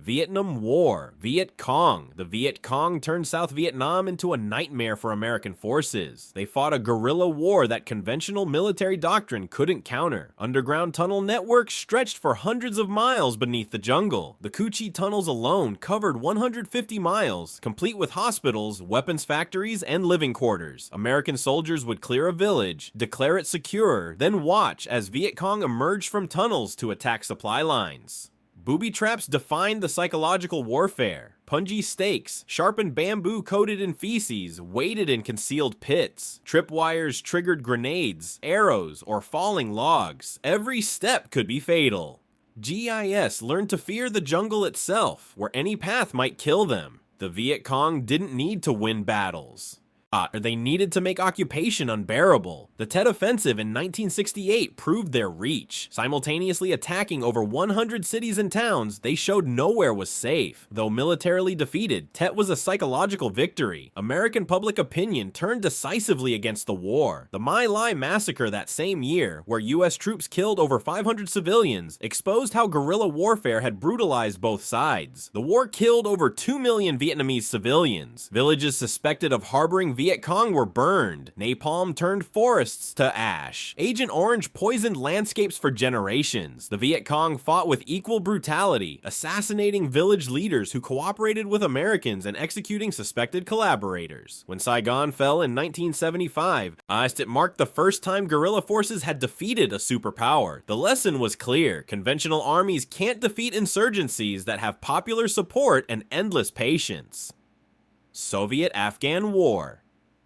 Vietnam War, Viet Cong. The Viet Cong turned South Vietnam into a nightmare for American forces. They fought a guerrilla war that conventional military doctrine couldn't counter. Underground tunnel networks stretched for hundreds of miles beneath the jungle. The Cu Chi tunnels alone covered 150 miles, complete with hospitals, weapons factories, and living quarters. American soldiers would clear a village, declare it secure, then watch as Viet Cong emerged from tunnels to attack supply lines. Booby traps defined the psychological warfare. Punji stakes, sharpened bamboo coated in feces, weighted in concealed pits. Tripwires triggered grenades, arrows, or falling logs. Every step could be fatal. GIS learned to fear the jungle itself, where any path might kill them. The Viet Cong didn't need to win battles. They needed to make occupation unbearable. The Tet Offensive in 1968 proved their reach. Simultaneously attacking over 100 cities and towns, they showed nowhere was safe. Though militarily defeated, Tet was a psychological victory. American public opinion turned decisively against the war. The My Lai massacre that same year, where US troops killed over 500 civilians, exposed how guerrilla warfare had brutalized both sides. The war killed over 2 million Vietnamese civilians. Villages suspected of harboring Viet Cong were burned. Napalm turned forests to ash. Agent Orange poisoned landscapes for generations. The Viet Cong fought with equal brutality, assassinating village leaders who cooperated with Americans and executing suspected collaborators. When Saigon fell in 1975, it marked the first time guerrilla forces had defeated a superpower. The lesson was clear. Conventional armies can't defeat insurgencies that have popular support and endless patience. Soviet-Afghan War.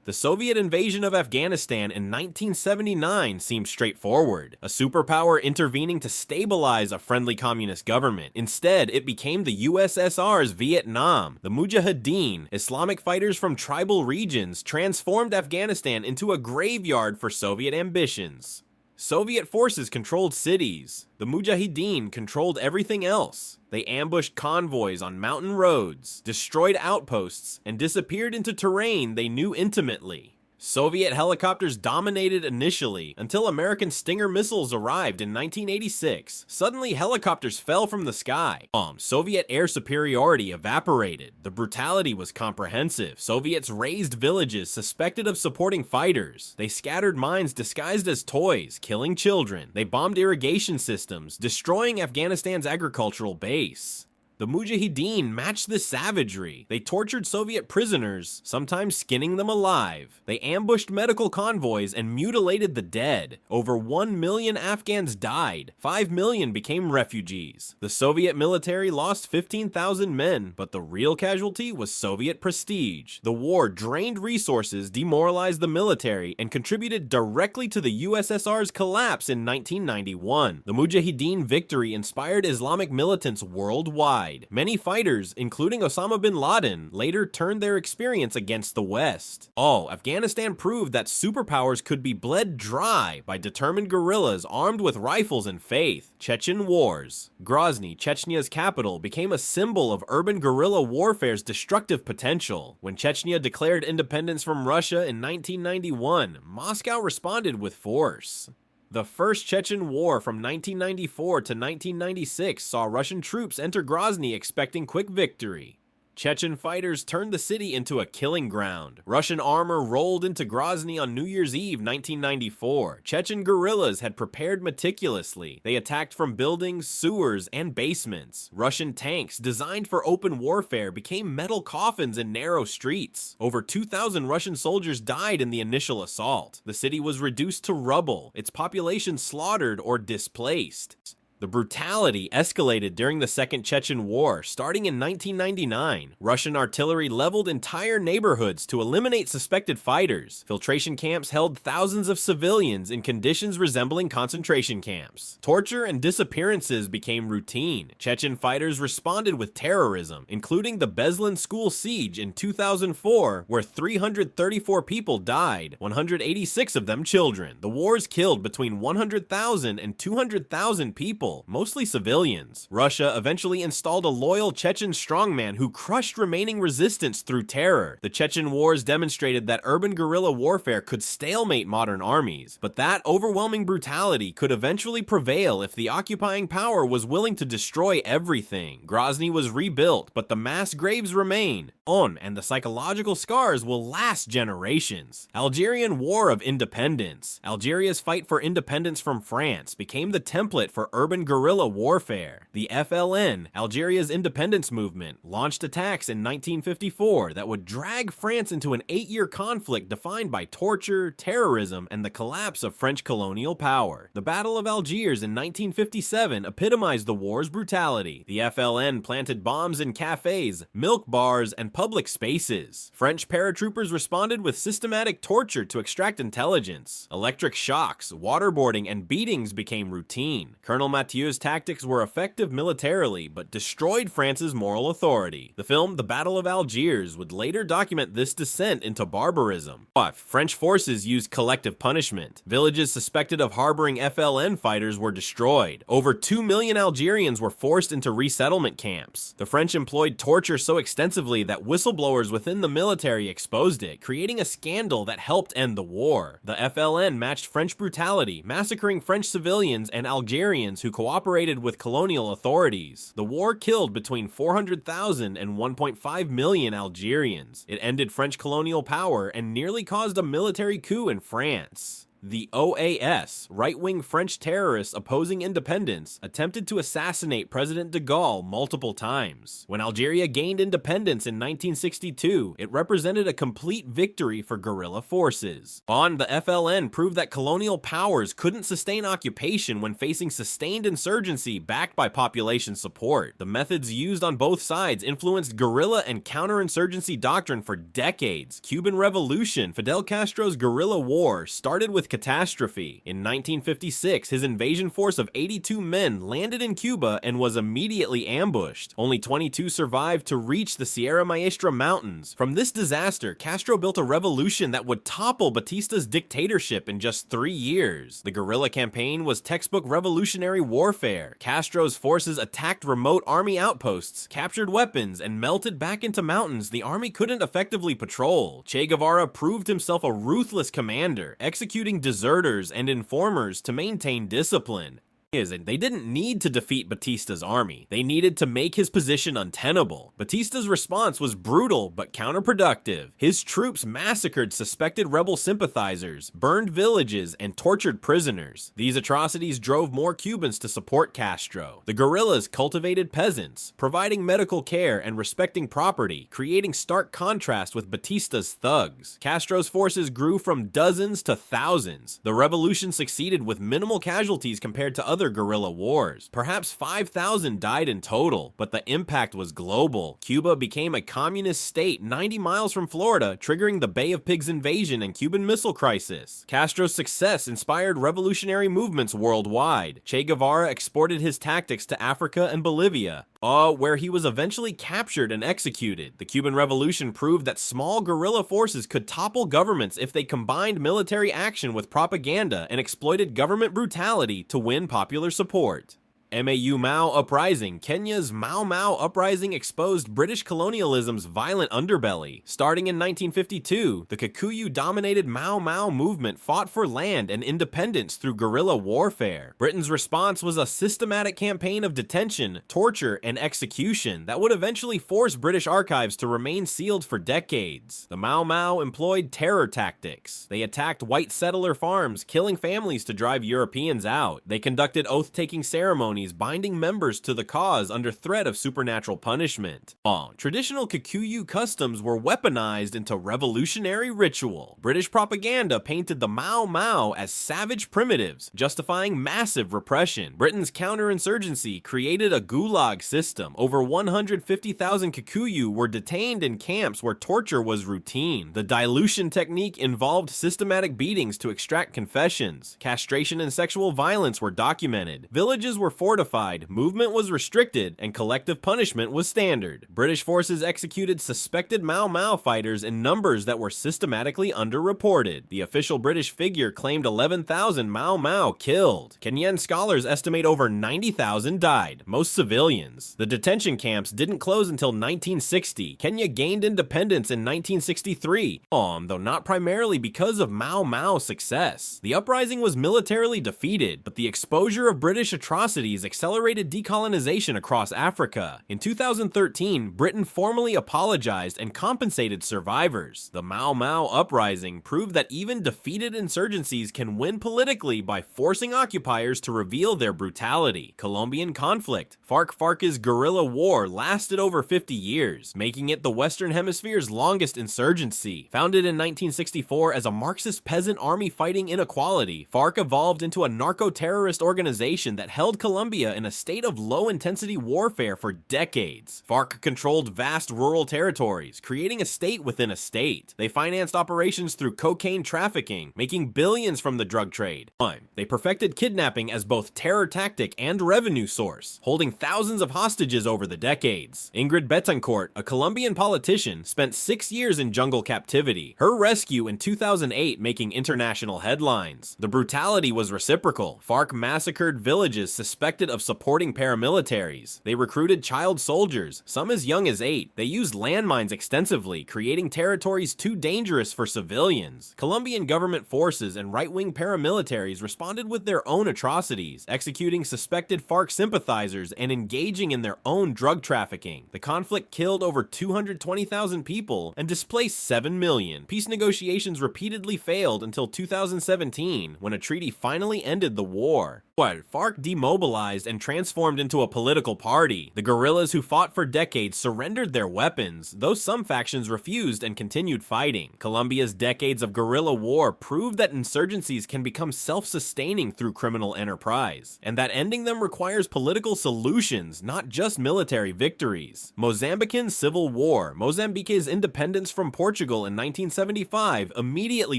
The Soviet invasion of Afghanistan in 1979 seemed straightforward, a superpower intervening to stabilize a friendly communist government. Instead, it became the USSR's Vietnam. The Mujahideen, Islamic fighters from tribal regions, transformed Afghanistan into a graveyard for Soviet ambitions. Soviet forces controlled cities. The Mujahideen controlled everything else. They ambushed convoys on mountain roads, destroyed outposts, and disappeared into terrain they knew intimately. Soviet helicopters dominated initially, until American Stinger missiles arrived in 1986. Suddenly, helicopters fell from the sky. Soviet air superiority evaporated. The brutality was comprehensive. Soviets razed villages suspected of supporting fighters. They scattered mines disguised as toys, killing children. They bombed irrigation systems, destroying Afghanistan's agricultural base. The Mujahideen matched this savagery. They tortured Soviet prisoners, sometimes skinning them alive. They ambushed medical convoys and mutilated the dead. Over 1 million Afghans died. 5 million became refugees. The Soviet military lost 15,000 men, but the real casualty was Soviet prestige. The war drained resources, demoralized the military, and contributed directly to the USSR's collapse in 1991. The Mujahideen victory inspired Islamic militants worldwide. Many fighters, including Osama bin Laden, later turned their experience against the West. Afghanistan proved that superpowers could be bled dry by determined guerrillas armed with rifles and faith. Chechen Wars. Grozny, Chechnya's capital, became a symbol of urban guerrilla warfare's destructive potential. When Chechnya declared independence from Russia in 1991, Moscow responded with force. The First Chechen War from 1994 to 1996 saw Russian troops enter Grozny expecting quick victory. Chechen fighters turned the city into a killing ground. Russian armor rolled into Grozny on New Year's Eve 1994. Chechen guerrillas had prepared meticulously. They attacked from buildings, sewers, and basements. Russian tanks, designed for open warfare, became metal coffins in narrow streets. Over 2,000 Russian soldiers died in the initial assault. The city was reduced to rubble, its population slaughtered or displaced. The brutality escalated during the Second Chechen War, starting in 1999. Russian artillery leveled entire neighborhoods to eliminate suspected fighters. Filtration camps held thousands of civilians in conditions resembling concentration camps. Torture and disappearances became routine. Chechen fighters responded with terrorism, including the Beslan school siege in 2004, where 334 people died, 186 of them children. The wars killed between 100,000 and 200,000 people. people, mostly civilians. Russia eventually installed a loyal Chechen strongman who crushed remaining resistance through terror. The Chechen Wars demonstrated that urban guerrilla warfare could stalemate modern armies, but that overwhelming brutality could eventually prevail if the occupying power was willing to destroy everything. Grozny was rebuilt, but the mass graves remain, and the psychological scars will last generations. Algerian War of Independence. Algeria's fight for independence from France became the template for urban guerrilla warfare. The FLN, Algeria's independence movement, launched attacks in 1954 that would drag France into an 8-year conflict defined by torture, terrorism, and the collapse of French colonial power. The Battle of Algiers in 1957 epitomized the war's brutality. The FLN planted bombs in cafes, milk bars, and public spaces. French paratroopers responded with systematic torture to extract intelligence. Electric shocks, waterboarding, and beatings became routine. Colonel Mathieu's tactics were effective militarily, but destroyed France's moral authority. The film The Battle of Algiers would later document this descent into barbarism. But French forces used collective punishment. Villages suspected of harboring FLN fighters were destroyed. Over 2 million Algerians were forced into resettlement camps. The French employed torture so extensively that whistleblowers within the military exposed it, creating a scandal that helped end the war. The FLN matched French brutality, massacring French civilians and Algerians who cooperated with colonial authorities. The war killed between 400,000 and 1.5 million Algerians. It ended French colonial power and nearly caused a military coup in France. The OAS, right-wing French terrorists opposing independence, attempted to assassinate President de Gaulle multiple times. When Algeria gained independence in 1962, it represented a complete victory for guerrilla forces. The FLN proved that colonial powers couldn't sustain occupation when facing sustained insurgency backed by population support. The methods used on both sides influenced guerrilla and counterinsurgency doctrine for decades. Cuban Revolution, Fidel Castro's guerrilla war, started with catastrophe. In 1956, his invasion force of 82 men landed in Cuba and was immediately ambushed. Only 22 survived to reach the Sierra Maestra Mountains. From this disaster, Castro built a revolution that would topple Batista's dictatorship in just 3 years. The guerrilla campaign was textbook revolutionary warfare. Castro's forces attacked remote army outposts, captured weapons, and melted back into mountains the army couldn't effectively patrol. Che Guevara proved himself a ruthless commander, executing deserters and informers to maintain discipline. They didn't need to defeat Batista's army. They needed to make his position untenable. Batista's response was brutal but counterproductive. His troops massacred suspected rebel sympathizers, burned villages, and tortured prisoners. These atrocities drove more Cubans to support Castro. The guerrillas cultivated peasants, providing medical care and respecting property, creating stark contrast with Batista's thugs. Castro's forces grew from dozens to thousands. The revolution succeeded with minimal casualties compared to other guerrilla wars. Perhaps 5,000 died in total, but the impact was global. Cuba became a communist state 90 miles from Florida, triggering the Bay of Pigs invasion and Cuban Missile Crisis. Castro's success inspired revolutionary movements worldwide. Che Guevara exported his tactics to Africa and Bolivia, where he was eventually captured and executed. The Cuban Revolution proved that small guerrilla forces could topple governments if they combined military action with propaganda and exploited government brutality to win popular support. Mau Uprising. Kenya's Mau Uprising exposed British colonialism's violent underbelly. Starting in 1952, the Kikuyu-dominated Mau movement fought for land and independence through guerrilla warfare. Britain's response was a systematic campaign of detention, torture, and execution that would eventually force British archives to remain sealed for decades. The Mau employed terror tactics. They attacked white settler farms, killing families to drive Europeans out. They conducted oath-taking ceremonies binding members to the cause under threat of supernatural punishment. Traditional Kikuyu customs were weaponized into revolutionary ritual. British propaganda painted the Mau as savage primitives, justifying massive repression. Britain's counterinsurgency created a gulag system. Over 150,000 Kikuyu were detained in camps where torture was routine. The dilution technique involved systematic beatings to extract confessions. Castration and sexual violence were documented. Villages were forced fortified, movement was restricted, and collective punishment was standard. British forces executed suspected Mau Mau fighters in numbers that were systematically underreported. The official British figure claimed 11,000 Mau Mau killed. Kenyan scholars estimate over 90,000 died, most civilians. The detention camps didn't close until 1960. Kenya gained independence in 1963, though not primarily because of Mau Mau's success. The uprising was militarily defeated, but the exposure of British atrocities accelerated decolonization across Africa. In 2013, Britain formally apologized and compensated survivors. The Mau Mau uprising proved that even defeated insurgencies can win politically by forcing occupiers to reveal their brutality. Colombian conflict. FARC's guerrilla war lasted over 50 years, making it the Western Hemisphere's longest insurgency. Founded in 1964 as a Marxist peasant army fighting inequality, FARC evolved into a narco-terrorist organization that held Colombia in a state of low-intensity warfare for decades. FARC controlled vast rural territories, creating a state within a state. They financed operations through cocaine trafficking, making billions from the drug trade. They perfected kidnapping as both terror tactic and revenue source, holding thousands of hostages over the decades. Ingrid Betancourt, a Colombian politician, spent 6 years in jungle captivity. Her rescue in 2008 making international headlines. The brutality was reciprocal. FARC massacred villages suspected of supporting paramilitaries. They recruited child soldiers, some as young as 8. They used landmines extensively, creating territories too dangerous for civilians. Colombian government forces and right-wing paramilitaries responded with their own atrocities, executing suspected FARC sympathizers and engaging in their own drug trafficking. The conflict killed over 220,000 people and displaced 7 million. Peace negotiations repeatedly failed until 2017, when a treaty finally ended the war. FARC demobilized and transformed into a political party. The guerrillas who fought for decades surrendered their weapons, though some factions refused and continued fighting. Colombia's decades of guerrilla war proved that insurgencies can become self-sustaining through criminal enterprise, and that ending them requires political solutions, not just military victories. Mozambican Civil War. Mozambique's independence from Portugal in 1975 immediately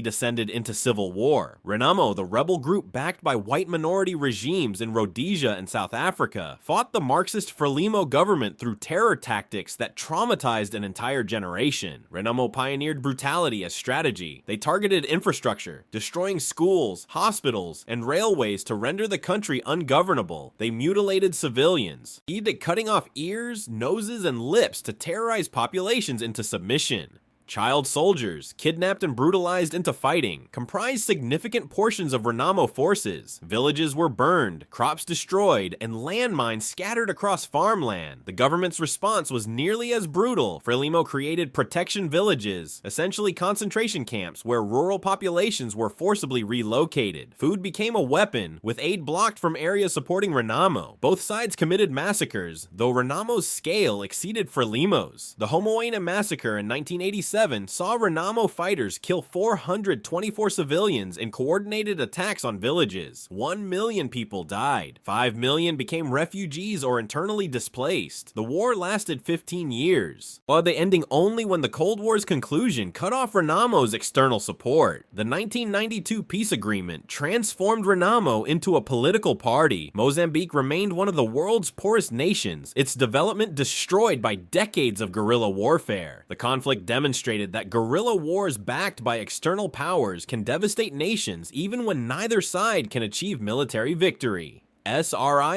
descended into civil war. Renamo, the rebel group backed by white minority regimes in Rhodesia and South Africa, fought the Marxist Frelimo government through terror tactics that traumatized an entire generation. Renamo pioneered brutality as strategy. They targeted infrastructure, destroying schools, hospitals, and railways to render the country ungovernable. They mutilated civilians, either cutting off ears, noses, and lips to terrorize populations into submission. Child soldiers, kidnapped and brutalized into fighting, comprised significant portions of Renamo forces. Villages were burned, crops destroyed, and landmines scattered across farmland. The government's response was nearly as brutal. Frelimo created protection villages, essentially concentration camps where rural populations were forcibly relocated. Food became a weapon, with aid blocked from areas supporting Renamo. Both sides committed massacres, though Renamo's scale exceeded Frelimo's. The Homoena massacre in 1987 saw Renamo fighters kill 424 civilians in coordinated attacks on villages. 1 million people died. 5 million became refugees or internally displaced. The war lasted 15 years, while the ending only when the Cold War's conclusion cut off Renamo's external support. The 1992 peace agreement transformed Renamo into a political party. Mozambique remained one of the world's poorest nations, its development destroyed by decades of guerrilla warfare. The conflict demonstrated that guerrilla wars backed by external powers can devastate nations even when neither side can achieve military victory. Sri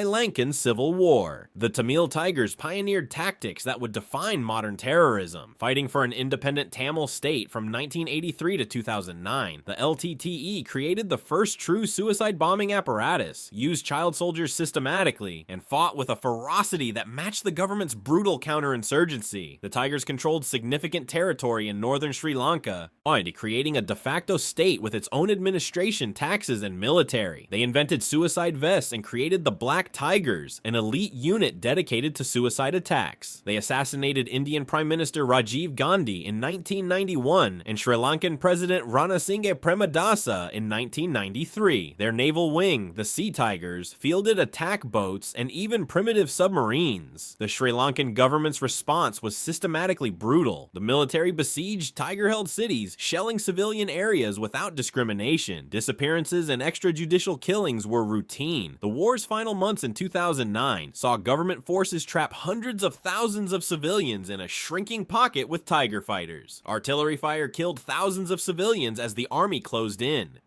Lankan Civil War. The Tamil Tigers pioneered tactics that would define modern terrorism, fighting for an independent Tamil state from 1983 to 2009. The LTTE created the first true suicide bombing apparatus, used child soldiers systematically, and fought with a ferocity that matched the government's brutal counterinsurgency. The Tigers controlled significant territory in northern Sri Lanka, creating a de facto state with its own administration, taxes, and military. They invented suicide vests and created the Black Tigers, an elite unit dedicated to suicide attacks. They assassinated Indian Prime Minister Rajiv Gandhi in 1991 and Sri Lankan President Ranasinghe Premadasa in 1993. Their naval wing, the Sea Tigers, fielded attack boats and even primitive submarines. The Sri Lankan government's response was systematically brutal. The military besieged Tiger-held cities, shelling civilian areas without discrimination. Disappearances and extrajudicial killings were routine. The war war's final months in 2009 saw government forces trap hundreds of thousands of civilians in a shrinking pocket with Tiger fighters. Artillery fire killed thousands of civilians as the army closed in.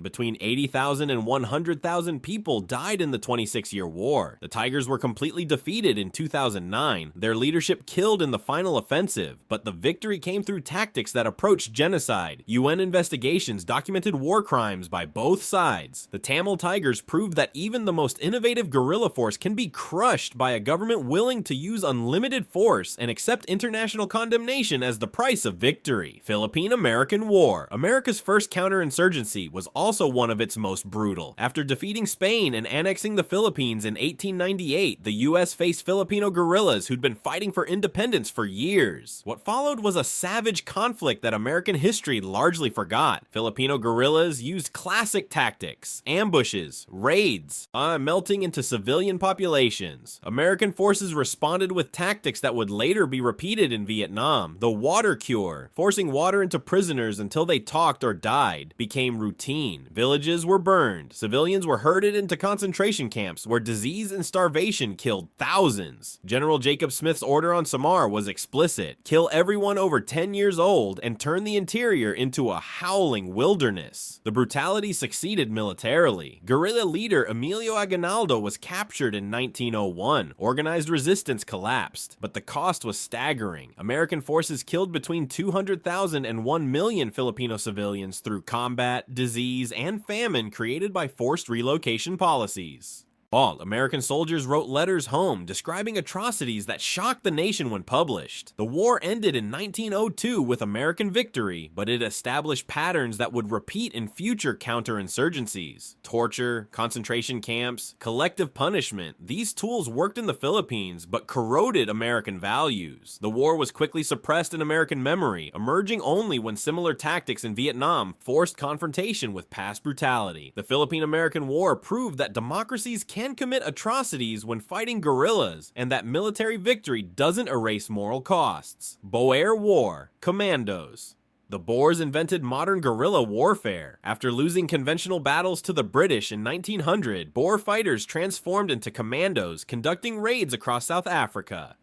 Between 80,000 and 100,000 people died in the 26-year war. The Tigers were completely defeated in 2009, their leadership killed in the final offensive, but the victory came through tactics that approached genocide. UN investigations documented war crimes by both sides. The Tamil Tigers proved that even the most innovative guerrilla force can be crushed by a government willing to use unlimited force and accept international condemnation as the price of victory. Philippine-American War. America's first counterinsurgency was also one of its most brutal. After defeating Spain and annexing the Philippines in 1898, the US faced Filipino guerrillas who'd been fighting for independence for years. What followed was a savage conflict that American history largely forgot. Filipino guerrillas used classic tactics, ambushes, raids, melting into civilian populations. American forces responded with tactics that would later be repeated in Vietnam. The water cure, forcing water into prisoners until they talked or died, became routine. Villages were burned. Civilians were herded into concentration camps where disease and starvation killed thousands. General Jacob Smith's order on Samar was explicit: kill everyone over 10 years old and turn the interior into a howling wilderness. The brutality succeeded militarily. Guerrilla leader Emilio Aguinaldo was captured in 1901. Organized resistance collapsed, but the cost was staggering. American forces killed between 200,000 and 1 million Filipino civilians through combat, disease, and famine created by forced relocation policies. American soldiers wrote letters home describing atrocities that shocked the nation when published. The war ended in 1902 with American victory, but it established patterns that would repeat in future counterinsurgencies. Torture, concentration camps, collective punishment. These tools worked in the Philippines, but corroded American values. The war was quickly suppressed in American memory, emerging only when similar tactics in Vietnam forced confrontation with past brutality. The Philippine-American War proved that democracies can commit atrocities when fighting guerrillas, and that military victory doesn't erase moral costs. Boer War. Commandos. The Boers invented modern guerrilla warfare. After losing conventional battles to the British in 1900, Boer fighters transformed into commandos, conducting raids across South Africa.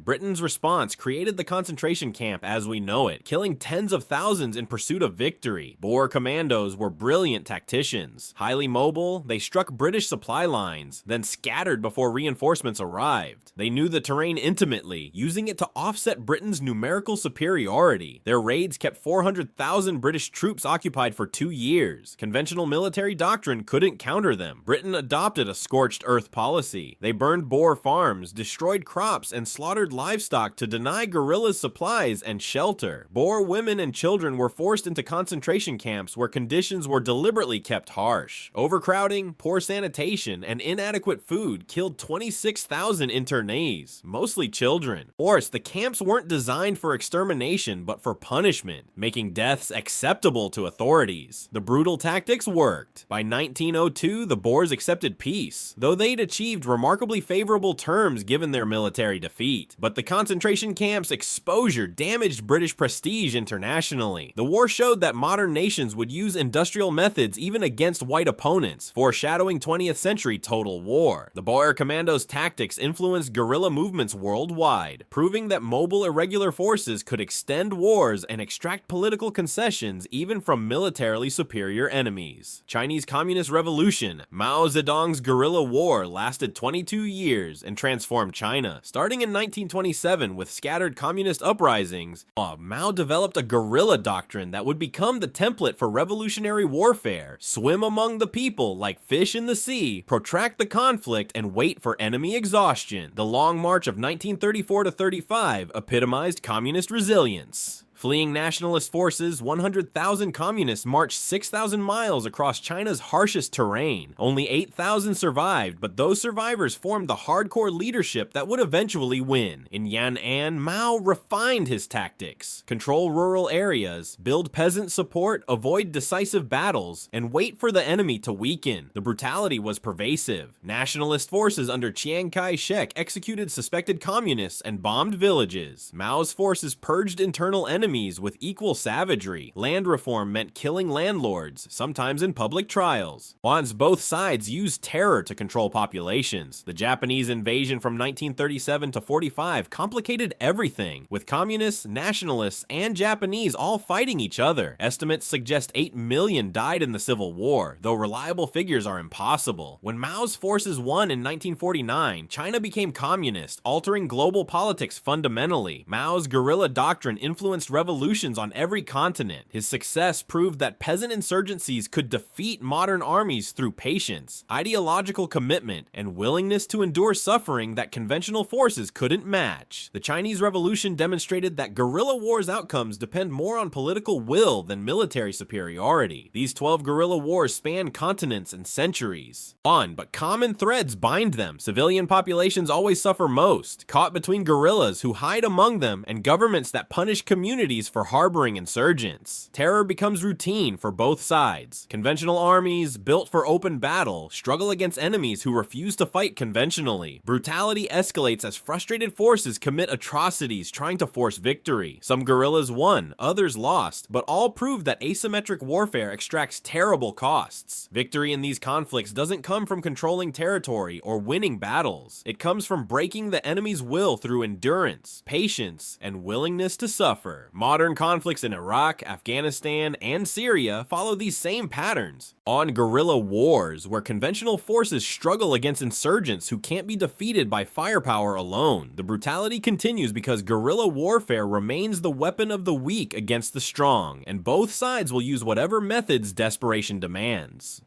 Britain's response created the concentration camp as we know it, killing tens of thousands in pursuit of victory. Boer commandos were brilliant tacticians. Highly mobile, they struck British supply lines, then scattered before reinforcements arrived. They knew the terrain intimately, using it to offset Britain's numerical superiority. Their raids kept 400,000 British troops occupied for 2 years. Conventional military doctrine couldn't counter them. Britain adopted a scorched-earth policy. They burned Boer farms, destroyed crops, and slaughtered livestock to deny guerrillas supplies and shelter. Boer women and children were forced into concentration camps where conditions were deliberately kept harsh. Overcrowding, poor sanitation, and inadequate food killed 26,000 internees, mostly children. Of course, the camps weren't designed for extermination but for punishment, making deaths acceptable to authorities. The brutal tactics worked. By 1902, the Boers accepted peace, though they'd achieved remarkably favorable terms given their military defeat. But the concentration camp's exposure damaged British prestige internationally. The war showed that modern nations would use industrial methods even against white opponents, foreshadowing 20th century total war. The Boer commandos' tactics influenced guerrilla movements worldwide, proving that mobile irregular forces could extend wars and extract political concessions even from militarily superior enemies. Chinese Communist Revolution. Mao Zedong's guerrilla war lasted 22 years and transformed China. Starting in 1927 with scattered communist uprisings, Mao developed a guerrilla doctrine that would become the template for revolutionary warfare. Swim among the people like fish in the sea, protract the conflict, and wait for enemy exhaustion. The Long March of 1934 to 35 epitomized communist resilience. Fleeing nationalist forces, 100,000 communists marched 6,000 miles across China's harshest terrain. Only 8,000 survived, but those survivors formed the hardcore leadership that would eventually win. In Yan'an, Mao refined his tactics. Control rural areas, build peasant support, avoid decisive battles, and wait for the enemy to weaken. The brutality was pervasive. Nationalist forces under Chiang Kai-shek executed suspected communists and bombed villages. Mao's forces purged internal enemies enemies with equal savagery. Land reform meant killing landlords, sometimes in public trials. Once both sides used terror to control populations. The Japanese invasion from 1937 to 45 complicated everything, with communists, nationalists, and Japanese all fighting each other. Estimates suggest 8 million died in the Civil War, though reliable figures are impossible. When Mao's forces won in 1949, China became communist, altering global politics fundamentally. Mao's guerrilla doctrine influenced revolutions on every continent. His success proved that peasant insurgencies could defeat modern armies through patience, ideological commitment, and willingness to endure suffering that conventional forces couldn't match. The Chinese Revolution demonstrated that guerrilla wars' outcomes depend more on political will than military superiority. These 12 guerrilla wars spanned continents and centuries. But common threads bind them. Civilian populations always suffer most, caught between guerrillas who hide among them and governments that punish communities for harboring insurgents. Terror becomes routine for both sides. Conventional armies, built for open battle, struggle against enemies who refuse to fight conventionally. Brutality escalates as frustrated forces commit atrocities trying to force victory. Some guerrillas won, others lost, but all prove that asymmetric warfare extracts terrible costs. Victory in these conflicts doesn't come from controlling territory or winning battles. It comes from breaking the enemy's will through endurance, patience, and willingness to suffer. Modern conflicts in Iraq, Afghanistan, and Syria follow these same patterns. On guerrilla wars, where conventional forces struggle against insurgents who can't be defeated by firepower alone, the brutality continues because guerrilla warfare remains the weapon of the weak against the strong, and both sides will use whatever methods desperation demands.